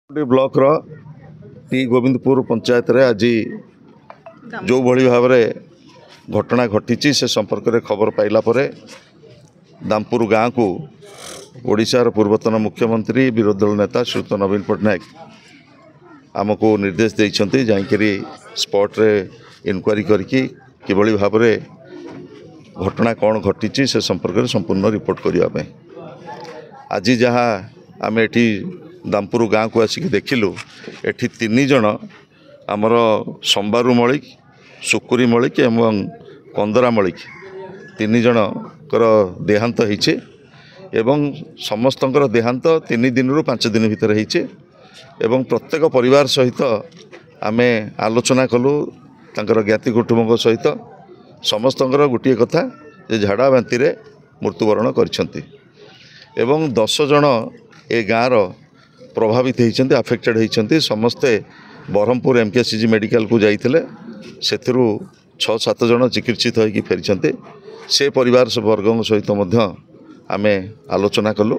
Block T Govindpur panchayat रे आज जो भली भाव घटना घटी से संपर्क में खबर पाइला परे दामपुर गाँव को ओडिशार पूर्वतन मुख्यमंत्री विरोधी दल नेता श्रीयुत नवीन पट्टनायक आमको निर्देश देइछन्ति जाइकरी स्पॉट रे इनक्वारी करके किभली भाव घटना कौन घटी से संपर्क में संपूर्ण रिपोर्ट करने आज जहाँ आम एठी दामपुर गाँव को आसिक देखिलु एठी 3 जन आमर संबारू मलिक सुकुरी मलिक एवं कंदरा मलिक 3 जनकर देहांत होइछे एवं समस्तंकर देहांत 3 दिन रु 5 दिन भितर होइछे एवं प्रत्येक परिवार सहित आमे आलोचना कलु तांकर ज्ञाति कुटुंब सहित समस्तंकर गोटे कथा जे झाड़ा बांति रे मृत्युवरण करिसंती एवं 10 जन ए गाँव प्रभावित होती आफेक्टेड होती समस्ते बरहमपुर एमकेसीजी मेडिकल को जाइए से 6-7 जन चिकित्सित होकर फेरी से परिवार वर्ग सहित आम आलोचना कलु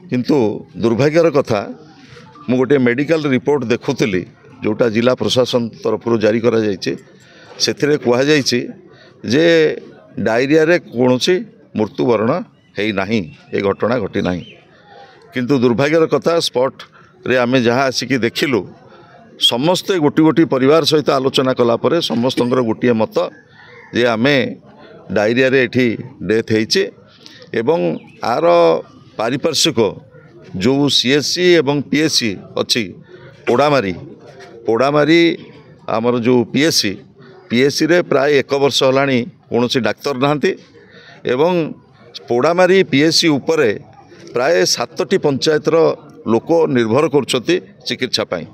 किंतु दुर्भाग्यर कथा मु गोटे मेडिकल रिपोर्ट देखुली जोटा जिला प्रशासन तरफ जारी करा जायछि सेथिरे कुहा जायछि जे डायरिया रे कोनोसी मृत्युवरण है नहीं ए घटना घटी नहीं किंतु दुर्भाग्यर कथा स्पॉट रे आमे जहाँ आसिक देखिलु समस्ते गोटी गोटी परिवार सहित आलोचना कलापर समस्तंकर गोटे मत जे आमे डायरिया रे एठी डेथ होइछे एवं आर पारिपार्श्विक जो सीएससी एवं पीएससी अच्छी पोड़ामारी आमर जो पीएससी रे प्राय 1 वर्ष होलानी कौन डाक्तर नहांती एवं पोड़ामारी पीएससी उपरे प्राय 7टी पंचायतर लोक निर्भर करछति चिकित्सा पाई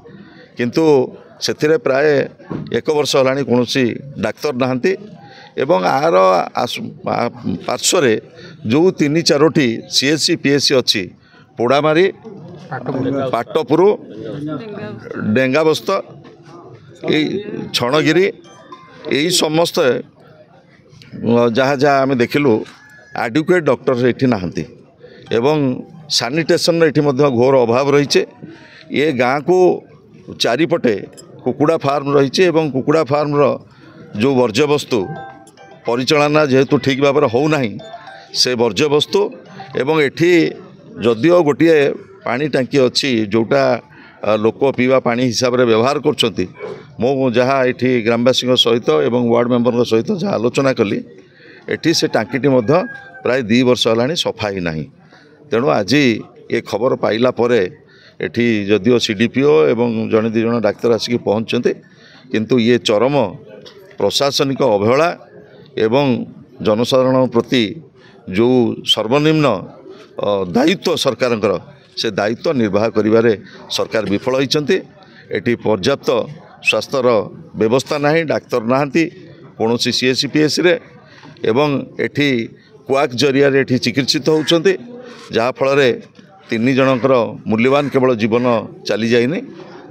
किंतु सेथिरे प्राय 1 वर्ष होलानी कौन डाक्तर नहांती एवं आर पार्श्व जो 3-4टी सीएससी पीएससी अच्छी पोड़ामारी पाटपुर डेंगाबस्त छणगिरी यही समस्त जहाँ जहाँ आम देखिलु एडुकेट डॉक्टर एठी नहांती एवं सानिटेशन एठी मध्य घोर अभाव रही ये गाँ को चारिपटे कुकुड़ा फार्म रही एवं कुकुड़ा फार्म रो जो वर्ज्यवस्तु परिचालना जेहेतु ठीक भाव होना से वर्ज्यवस्तु एवं एठी जदिओ गोटे पानी टांकी अच्छी जोटा लोक पीवा पानी हिसाब से व्यवहार कर मो जहाँ ये ग्रामवासी सहित एवं वार्ड मेंबर सहित जहाँ आलोचना कली एठी से टांकीटी प्राय 2 वर्ष होलानी सफा ही नहीं तेणु आज ये खबर पाइला परे एठी जदिओ सीडीपीओ एवं जड़े 2 जन डाक्तर आसिक पहुँचते किंतु ये चरम प्रशासनिक अवहेला एवं जनसाधारण प्रति जो सर्वनिम्न दायित्व सरकार से दायित्व निर्वाह करिबारे सरकार विफल होइछन्ति एठी पर्याप्त स्वास्थ्यर व्यवस्था नहीं डाक्तर नहांती कौन सीएससी पीएससी रे एवं एठी क्वाक जरिया एठी चिकित्सित होउछन्ति जहाँ फल 3 जनकर मूल्यवान केवल जीवन चली जाइनि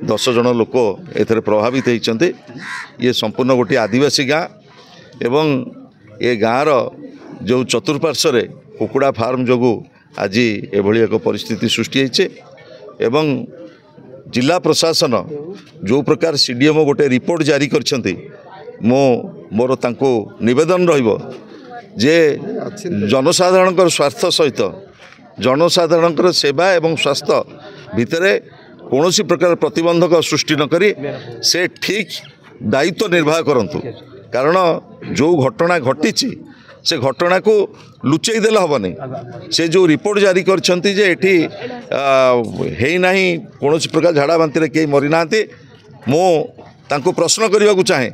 10 जन लोक एथरे प्रभावित होइछन्ति ये संपूर्ण गोटे आदिवासी गाँ एवं ये गाँर जो चतुर्पार्श्व कुकुड़ा फार्म जोगु आज एभली एक परिस्थिति सृष्टि होइछे एवं जिला प्रशासन जो प्रकार सीडीएमओ गोटे रिपोर्ट जारी करछन्ति मोर तांको निवेदन रहिबो जे जनसाधारण स्वार्थ सहित जनसाधारण सेवा एवं स्वास्थ्य भितरे कौन प्रकार प्रतिबंधक सृष्टि न करी से ठीक दायित्व निर्वाह करंतु कारण जो घटना घटी से घटना को लुचई देले हबनी से जो रिपोर्ट जारी करछन्ति जे एठी हेई नाही कौन प्रकार झाड़ा बांति रे के मरि नांती मो तांको प्रश्न करबा को चाहे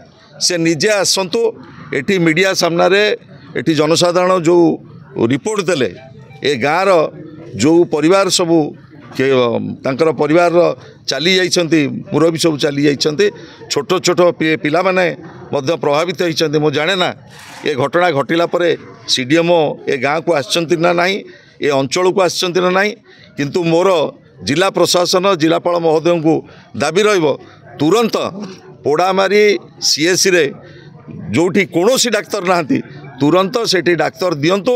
से निजे आसंतु एठी मीडिया सामना रे एठी जनसाधारण जो रिपोर्ट देले ए गाँर जो परिवार सबू के तांकर परिवार चली जाइछन्ति मुरबी सब चली जाइछन्ति छोट छोट पिला माने मध्य प्रभावित होइछन्ति मो जाने ना ये घटना घटिला परे सीडीएमओ ए गाँ को आछन्ति ना नहीं ए अंचल को आछन्ति ना नहीं किंतु मोर जिला प्रशासन जिलापाल महोदय को दाबी रहिबो तुरंत पोड़ामारी सीएससी रे जोठी कोनोसी डाक्तर नहांती तुरंत सेठी डाक्तर दियंतु।